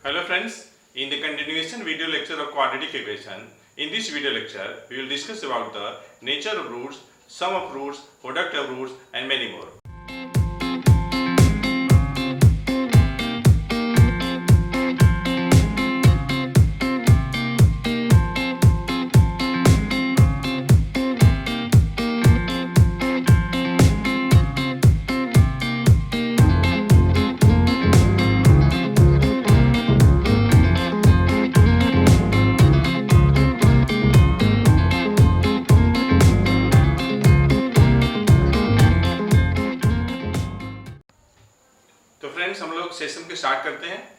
Hello friends, in the continuation video lecture of quadratic equation, in this video lecture we will discuss about the nature of roots, sum of roots, product of roots and many more. तो friends हम लोग session को start करते हैं।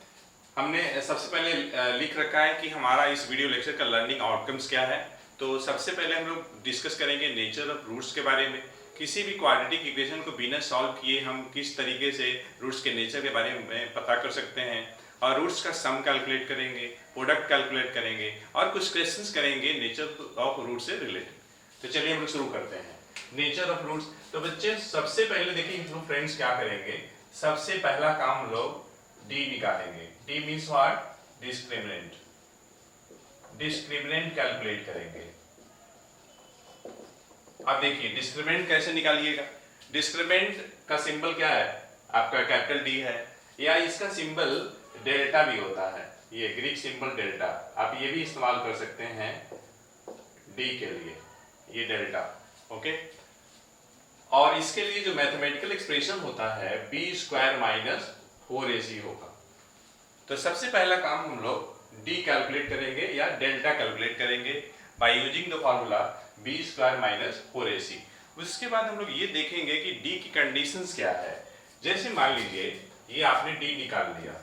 हमने सबसे पहले लिख रखा है कि हमारा इस वीडियो लेक्चर का लर्निंग आउटकम्स क्या है। तो सबसे पहले हम लोग डिस्कस करेंगे नेचर ऑफ रूट्स के बारे में। किसी भी क्वाड्रेटिक इक्वेशन को बिना सॉल्व किए हम किस तरीके से रूट्स के नेचर के बारे में पता कर सकते हैं, और रूट्स का सम कैलकुलेट करेंगे, प्रोडक्ट कैलकुलेट करेंगे और कुछ क्वेश्चंस करेंगे नेचर ऑफ रूट से रिलेटेड। तो चलिए हम लोग शुरू करते हैं नेचर ऑफ रूट्स। तो बच्चे सबसे पहले देखिए हम लोग फ्रेंड्स क्या करेंगे, सबसे पहला काम हम लोग डी निकालेंगे। D means what? Discriminant. Discriminant calculate करेंगे। अब देखिए डिस्क्रिमिनेंट कैसे निकालिएगा। डिस्क्रिमिनेंट का सिंबल क्या है? आपका कैपिटल डी है, या इसका सिंबल डेल्टा भी होता है। ये ग्रीक सिंबल डेल्टा, आप ये भी इस्तेमाल कर सकते हैं डी के लिए, ये डेल्टा। ओके, और इसके लिए जो मैथमेटिकल एक्सप्रेशन होता है बी स्क्वायर माइनस 4ac होगा। तो सबसे पहला काम हम लोग डी कैलकुलेट करेंगे या डेल्टा कैलकुलेट करेंगे by using the formula B square minus 4ac। उसके बाद हम लोग ये देखेंगे कि डी की कंडीशंस क्या है। जैसे मान लीजिए ये आपने डी निकाल लिया,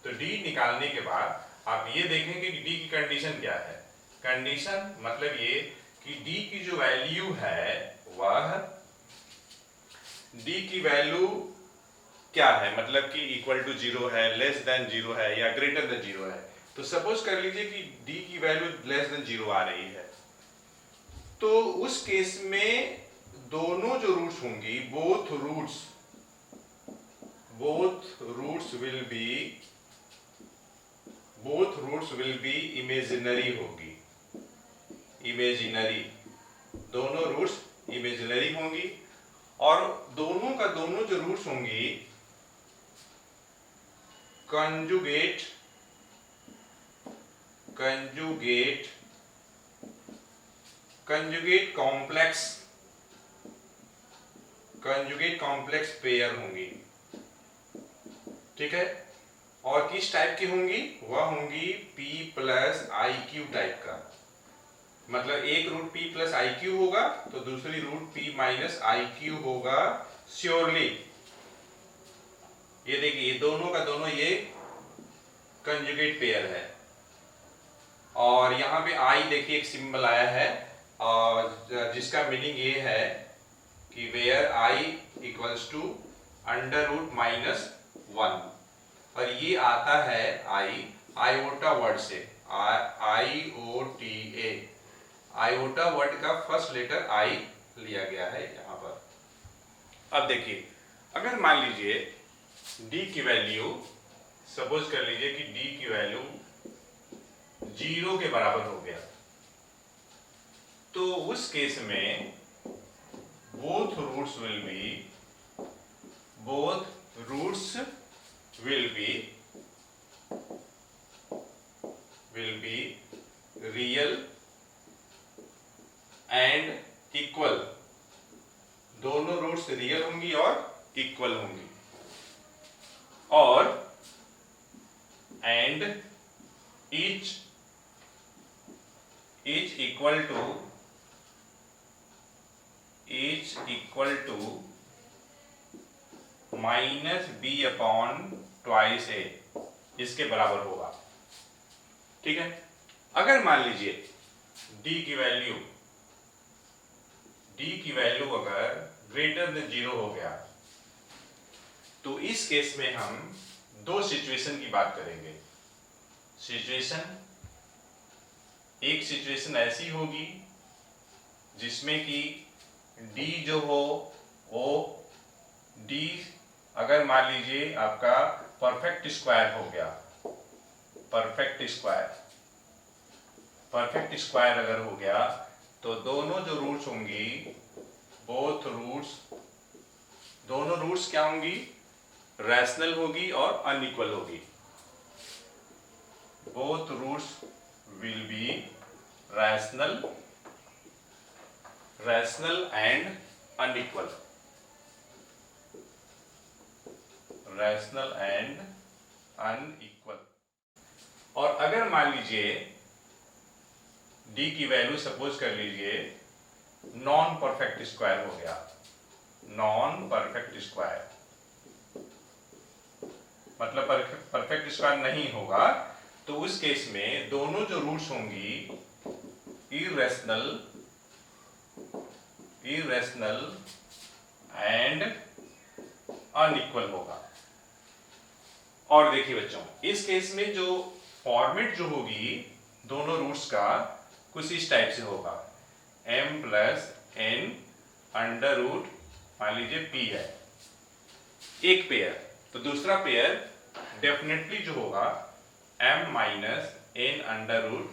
तो डी निकालने के बाद आप ये देखेंगे कि डी की कंडीशन क्या है। कंडीशन मतलब ये कि डी की जो वैल्यू है वह डी की वैल्यू क्या है, मतलब कि इक्वल टू 0 है, लेस देन 0 है या ग्रेटर देन 0 है। तो सपोज कर लीजिए कि डी की वैल्यू लेस देन 0 आ रही है, तो उस केस में दोनों जो रूट्स होंगी, both roots will be imaginary होगी। इमेजिनरी, दोनों रूट्स इमेजिनरी होंगी, और दोनों का दोनों जो रूट्स होंगी कंजुगेट कॉम्प्लेक्स पेयर होंगी। ठीक है, और किस टाइप की होंगी? वह होंगी p plus I Q type का। मतलब एक root p plus I Q होगा तो दूसरी root p minus I Q होगा श्योरली। ये देखिए दोनों का दोनों ये कंजुगेट पेयर है, और यहाँ पे आई देखिए एक सिंबल आया है, और जिसका मीनिंग ये है कि where I equals to under root minus 1, और ये आता है आई आयोटा वर्ड से, IOTA। आयोटा वर्ड का फर्स्ट लेटर आई लिया गया है यहाँ पर। अब देखिए अगर मान लीजिए डी की वैल्यू, सपोज कर लीजिए कि डी की वैल्यू 0 के बराबर हो गया, तो उस केस में both roots will be real and equal. दोनों रूट्स रियल होंगी और इक्वल होंगी, और and each equal to minus b upon twice a, इसके बराबर होगा। ठीक है, अगर मान लीजिए डी की वैल्यू अगर ग्रेटर देन 0 हो गया, तो इस केस में हम दो सिचुएशन की बात करेंगे। एक सिचुएशन ऐसी होगी जिसमें कि डी जो हो वो डी अगर मान लीजिए आपका परफेक्ट स्क्वायर हो गया, परफेक्ट स्क्वायर। परफेक्ट स्क्वायर अगर हो गया तो दोनों जो रूट्स होंगी, बोथ रूट्स, दोनों रूट्स क्या होंगी, रैशनल होगी और अनइक्वल होगी। Both roots will be rational and unequal. Rational and unequal. और अगर मान लीजिए d की वैल्यू सपोज कर लीजिए नॉन परफेक्ट स्क्वायर हो गया, नॉन परफेक्ट स्क्वायर मतलब परफेक्ट स्क्वायर नहीं होगा, तो उस केस में दोनों जो रूट्स होंगी इरेशनल एंड अनइक्वल होगा। और देखिए बच्चों, इस केस में जो फॉर्मेट जो होगी दोनों रूट्स का कुछ इस टाइप से होगा, m plus n under root, मान लीजिए p है एक पेयर, तो दूसरा पेयर डेफिनेटली जो होगा m minus n under root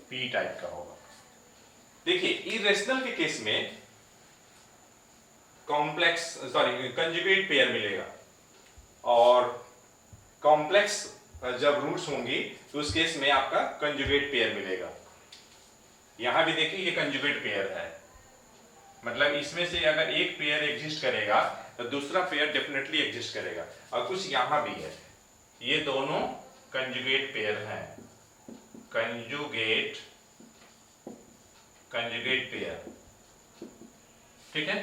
p type का होगा। देखिए इरेशनल के केस में कंजुगेट पेयर मिलेगा, और कॉम्प्लेक्स जब रूट्स होंगी तो उस केस में आपका कंजुगेट पेयर मिलेगा। यहां भी देखिए ये कंजुगेट पेयर है, मतलब इसमें से अगर एक पेयर एग्जिस्ट करेगा तो दूसरा पेयर डेफिनेटली एग्जिस्ट करेगा। और कुछ यहां भी है, ये दोनों कंजुगेट पेयर हैं, कंजुगेट पेयर, ठीक है।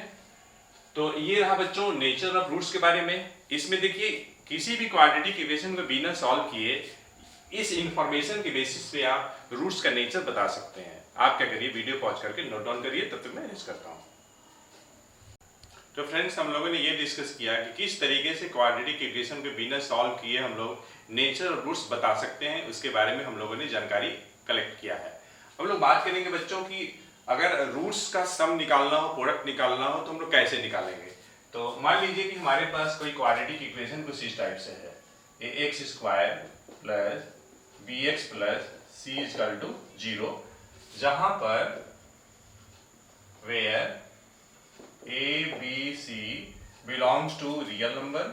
तो ये रहा बच्चों नेचर ऑफ रूट्स के बारे में। इसमें देखिए किसी भी क्वाड्रेटिक इक्वेशन को बिना सॉल्व किए इस इंफॉर्मेशन के बेसिस पे आप रूट्स का नेचर बता सकते हैं। आप क्या करिए, वीडियो पॉज करके नोट डाउन करिए, तब तक मैं नेक्स्ट करता हूँ। तो फ्रेंड्स, हम लोगों ने ये डिस्कस किया कि किस तरीके से क्वाड्रेटिक इक्वेशन को बिना सॉल्व किए हम लोग नेचर और रूट्स बता सकते हैं, उसके बारे में हम लोगों ने जानकारी कलेक्ट किया है। हम लोग बात करेंगे बच्चों की अगर रूट्स का सम निकालना हो, प्रोडक्ट निकालना हो, तो हम लोग कैसे निकालेंगे। तो मान लीजिए कि हमारे पास कोई क्वाड्रेटिक इक्वेशन कुछ इस टाइप से है, ax square plus bx plus c equal to 0, जहां पर where a b c belongs to real number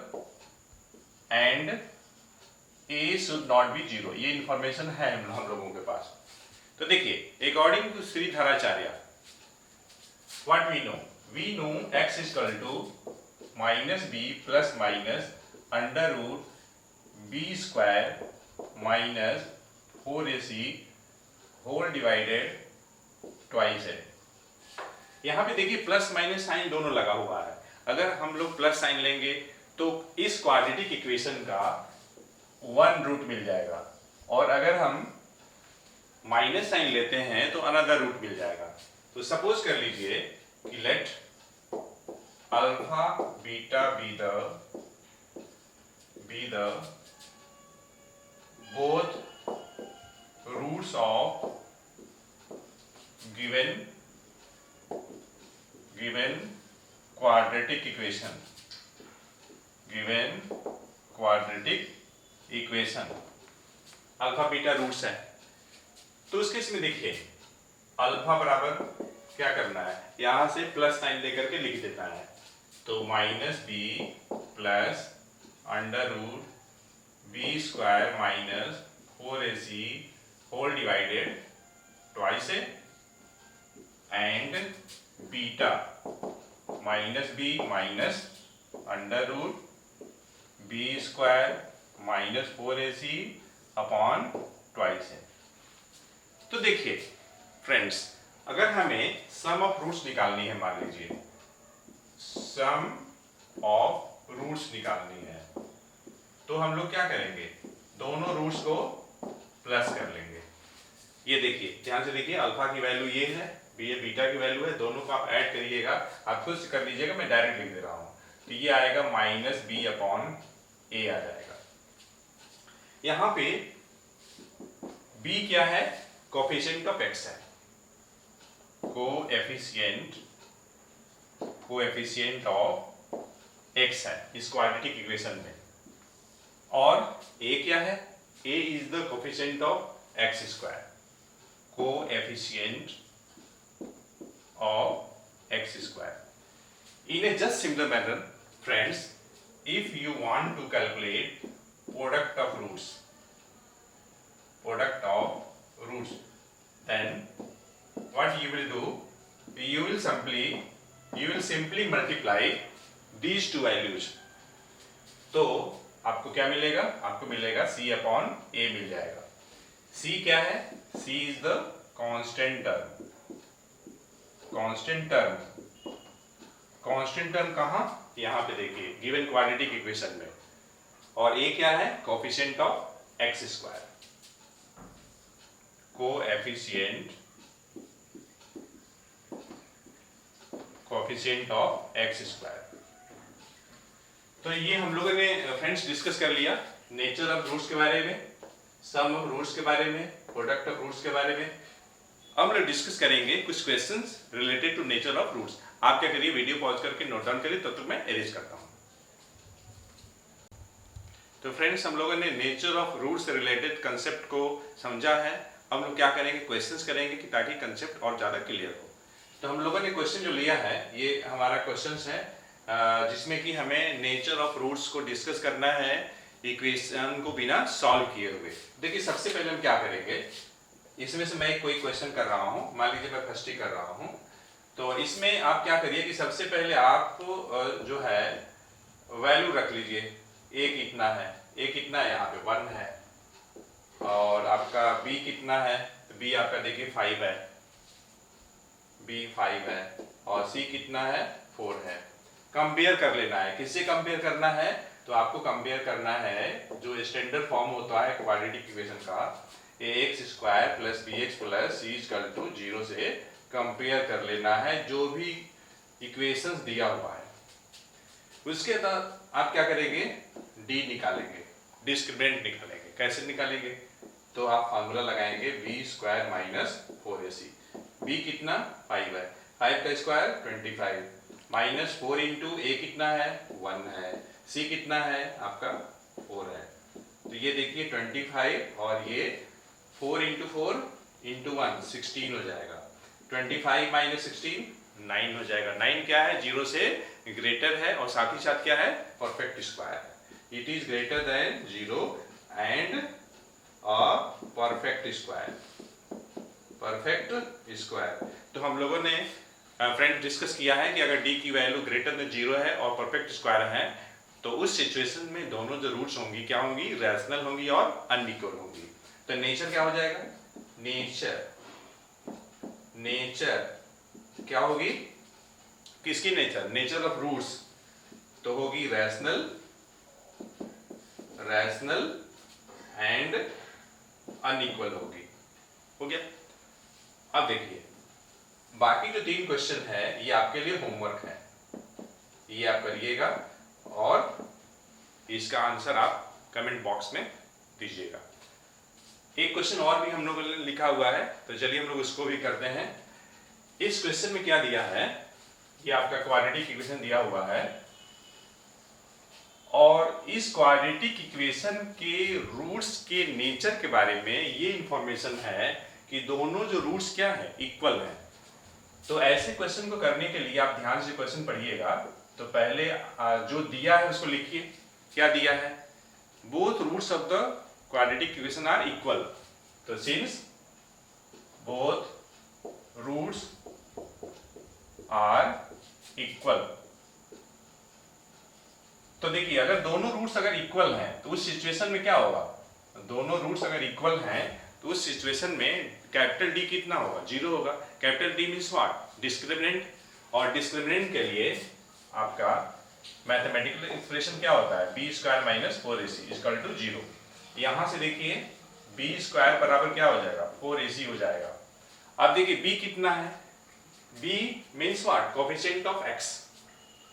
and a should not be 0, ये इंफॉर्मेशन है हम लोगों के पास। तो देखिए according to Sridharacharya what we know x equal to minus B plus minus under root B square minus 4ac whole divided twice है। यहाँ पे देखिए प्लस माइनस साइन दोनों लगा हुआ है। अगर हम लोग प्लस साइन लेंगे तो इस क्वाड्रेटिक इक्वेशन का 1 रूट मिल जाएगा, और अगर हम माइनस साइन लेते हैं तो अनदर रूट मिल जाएगा। तो सपोज कर लीजिए कि let alpha beta be the both roots of given quadratic equation, alpha beta roots है। तो उस केस में देखिए अल्फा बराबर क्या करना है, यहां से प्लस साइन लेकर के लिख देता है, तो minus B plus under root B square minus 4ac whole divided twice है, and beta minus b minus under root B square minus 4ac upon twice है। तो देखिए फ्रेंड्स, अगर हमें सम ऑफ रूट्स निकालनी है, मान लीजिए सम ऑफ रूट्स निकालनी है, तो हम लोग क्या करेंगे, दोनों रूट्स को प्लस कर लेंगे। ये देखिए ध्यान से देखिए, अल्फा की वैल्यू ये है, ये बीटा की वैल्यू है, दोनों को आप ऐड करिएगा, आप खुद से कर लीजिएगा, मैं डायरेक्ट लिख दे रहा हूं। तो ये आएगा माइनस बी अपॉन ए आ जाएगा। यहां पे b क्या है, कोफिशिएंट ऑफ x है, कोएफिशिएंट ऑफ x है इस क्वाड्रेटिक इक्वेशन में, और a क्या है, A is the coefficient of x square, coefficient of x square. In a just similar manner, friends, if you want to calculate product of roots, then what you will do, you will simply multiply these two values. तो आपको क्या मिलेगा? आपको मिलेगा c upon a मिल जाएगा. c क्या है? c is the constant term कहाँ? यहाँ पे देखिए गिवन क्वाड्रेटिक इक्वेशन में. और a क्या है? Coefficient of x square, coefficient of x square. तो ये हम लोगों ने फ्रेंड्स डिस्कस कर लिया नेचर ऑफ रूट्स के बारे में, सम ऑफ रूट्स के बारे में, प्रोडक्ट ऑफ रूट्स के बारे में. हम लोग डिस्कस करेंगे कुछ questions related to nature of roots. आप क्या करिए, वीडियो पॉज करके नोट डाउन करिए, तब तक मैं अरेंज करता हूँ. तो फ्रेंड्स हम लोगों ने नेचर ऑफ रूट्स से रिलेटेड कंसेप्ट को समझा है. हम लोग क्या करेंगे, क्वेश्चंस करेंगे कि ताकि कंसेप्ट और ज़्यादा क्लियर हो. तो हम लोगों ने क्वेश्चन जो लिया है ये हमारा क्वेश्चंस है जिसमें कि हमें नेचर ऑफ रूट्स को डिस्कस करना है इक्वेशन को बिना सॉल्व किए हुए. देखिए सबसे पहले हम क्या करेंगे, इसमें से मैं कोई क्वेश्चन कर रहा हूँ, मान लीजिए मैं फर्स्ट ही कर रहा हूँ. तो इसमें आप क्या करिए कि सबसे पहले आप जो है वैल्यू रख लीजिए. a कितना है? a कितना है? यहाँ पे 1 है. और आपका b कितना है? b आपका देखिए 5 है, b 5 है. और c कितना है? 4 है. कंपेयर कर लेना है. किससे कंपेयर करना है? तो आपको कंपेयर करना है जो स्टैंडर्ड फॉर्म होता है क्वाड्रेटिक इक्वेशन का, ax square plus bx plus c equal to 0 से कंपेयर कर लेना है जो भी इक्वेशंस दिया हुआ है. उसके बाद आप क्या करेंगे, d निकालेंगे, डिस्क्रिमिनेंट निकालेंगे. कैसे निकालेंगे? तो आप फार्मूला लगाएंगे b square minus 4ac. b कितना? 5 है. 5 का स्क्वायर 25 माइनस 4 इंटू a कितना है? 1 है. c कितना है? आपका 4 है. तो ये देखिए 25 और ये 4 इंटू 4 इंटू 1 16 हो जाएगा. 25 माइनस 16 9 हो जाएगा. 9 क्या है? 0 से ग्रेटर है और साथ ही साथ क्या है? Perfect square. It is greater than 0 and a perfect square. तो हम लोगों ने फ्रेंड डिस्कस किया है कि अगर d की वैल्यू ग्रेटर देन 0 है और परफेक्ट स्क्वायर है तो उस सिचुएशन में दोनों जो रूट्स होंगी क्या होंगी? रैशनल होंगी और अनइक्वल होंगी. तो नेचर क्या हो जाएगा? नेचर क्या होगी? किसकी नेचर? नेचर ऑफ रूट्स तो होगी रैशनल एंड अनइक्वल होगी. हो गया. अब देखिए बाकी जो 3 क्वेश्चन है ये आपके लिए होमवर्क है, ये आप करिएगा और इसका आंसर आप कमेंट बॉक्स में दीजिएगा. एक क्वेश्चन और भी हम लोगों ने लिखा हुआ है, तो चलिए हम लोग उसको भी करते हैं. इस क्वेश्चन में क्या दिया है, ये आपका क्वाड्रेटिक इक्वेशन दिया हुआ है और इस क्वाड्रेटिक इक्वेशन के रूट्स के नेचर के बारे में ये इंफॉर्मेशन है कि दोनों जो रूट्स क्या है? इक्वल है. तो ऐसे क्वेश्चन को करने के लिए आप ध्यान से क्वेश्चन पढ़िएगा. तो पहले जो दिया है उसको लिखिए. क्या दिया है? Both roots of the quadratic equation are equal. तो since both roots are equal, तो देखिए अगर दोनों रूट्स अगर इक्वल हैं तो उस सिचुएशन में क्या होगा? दोनों रूट्स अगर इक्वल हैं तो उस सिचुएशन में कैपिटल D कितना होगा? 0 होगा. Capital D means what? Discriminant. और डिस्क्रिमिनेंट के लिए आपका मैथमेटिकल एक्सप्रेशन क्या होता है? b square minus 4ac equal to 0. यहां से देखिए b स्क्वायर बराबर क्या हो जाएगा? 4ac हो जाएगा. अब देखिए b कितना है? b means what? Coefficient of x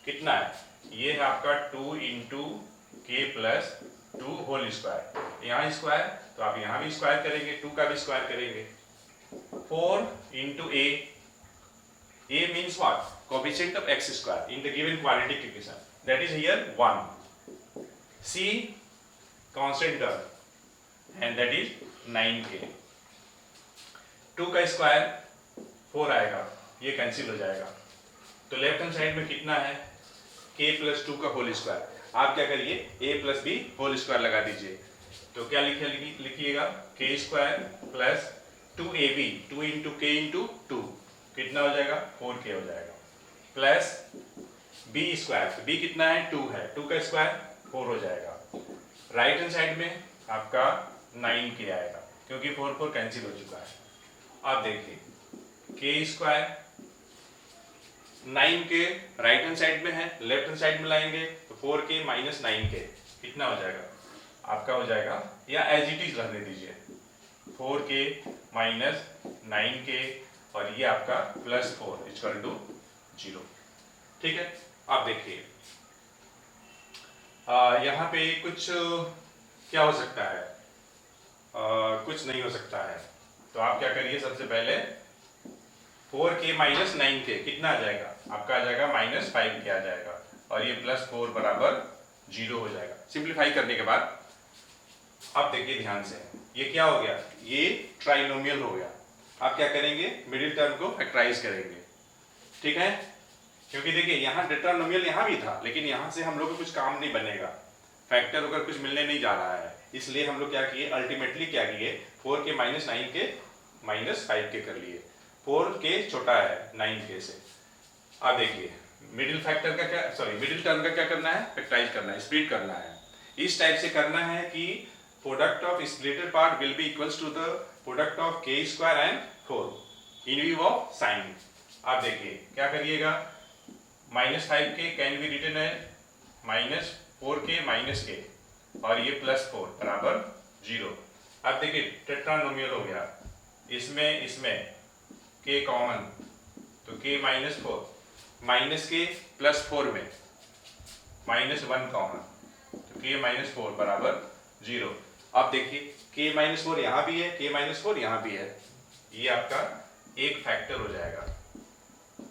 कितना है? ये है आपका 2 इंटू के प्लस 2 होल स्क्वायर. यहाँ स्क्वायर तो आप यहाँ भी स्क्वायर करेंगे, 2 का भी स्क्वायर करेंगे. 4 into a means what? Coefficient of x square in the given quadratic equation, that is here 1. c constant term and that is 9k। 2 का स्क्वायर 4 आएगा, ये कैंसिल हो जाएगा। तो लेफ्ट हैंड साइड में कितना है, k प्लस 2 का होल स्क्वायर। आप क्या करिए, a plus B whole square लगा दीजिए। तो क्या लिखिएगा, k square plus 2ab, 2 into k into 2 कितना हो जाएगा, 4k हो जाएगा, प्लस b स्क्वायर, b कितना है, 2 है, 2 का स्क्वायर 4 हो जाएगा। राइट हैंड साइड में आपका 9k आएगा, क्योंकि 4 4 कैंसिल हो चुका है। आप देखिए k square 9k right hand side में है, लेफ्ट हैंड साइड में लाएंगे तो 4k माइनस 9k कितना हो जाएगा, आपका हो जाएगा, या एज इट इज रहने दीजिए, 4k माइनस 9k और ये आपका प्लस 4 इक्वल टू 0। ठीक है, आप देखिए यहाँ पे कुछ क्या हो सकता है, कुछ नहीं हो सकता है। तो आप क्या करिए, सबसे पहले 4k माइनस 9k कितना आ जाएगा, आपका आ जाएगा माइनस 5k आ जाएगा, और ये प्लस 4 बराबर 0 हो जाएगा। सिंप्लीफाई करने के बाद अब देखिए ध्यान से, ये क्या हो गया, ये ट्राइनोमियल हो गया। आप क्या करेंगे, मिडिल टर्म को फैक्टराइज करेंगे। ठीक है, क्योंकि देखिए यहाँ टेट्रानोमियल यहाँ भी था, लेकिन यहाँ से हम लोग को कुछ काम नहीं बनेगा, फैक्टर वगैरह कुछ मिलने नहीं जा रहा है, इसलिए हम लोग क्या किए, अल्टीमेटली क्या किए, 4k minus 9k minus 5k कर लिए। 4k छोटा है 9k से। अब देखिए मिडिल फैक्टर का क्या, सॉरी मिडिल टर्म का क्या करना है, फैक्टराइज करना है, स्प्लिट करना है। इस टाइप से करना है कि product of splitted part will be equals to the product of k square and 4 in view of sign. आप देखिए क्या करिएगा, minus 5k can be written as minus 4k minus k और ये प्लस 4 बराबर 0। अब देखिए टेट्रानोमियल हो गया, इसमें k कॉमन, तो k minus 4 minus k plus 4 में माइनस 1 कॉमन, तो k माइनस 4 बराबर 0। अब देखिए k माइनस 4 यहाँ भी है, k माइनस 4 यहाँ भी है, ये आपका एक फैक्टर हो जाएगा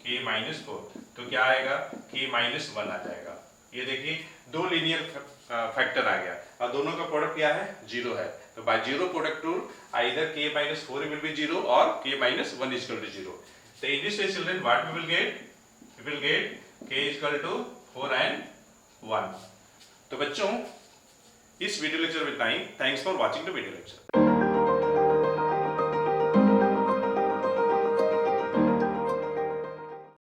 k माइनस 4, तो क्या आएगा, k माइनस 1 आ जाएगा। ये देखिए दो लीनियर फैक्टर आ गया और दोनों का प्रोडक्ट क्या है, 0 है। तो by zero product rule either k minus 4 will be 0 और k minus 1 is equal to 0। So in this way children what we will get, we will get k is equal to 4 and 1। तो बच्चों इस video lecture में इतना ही। Thanks for watching the video lecture.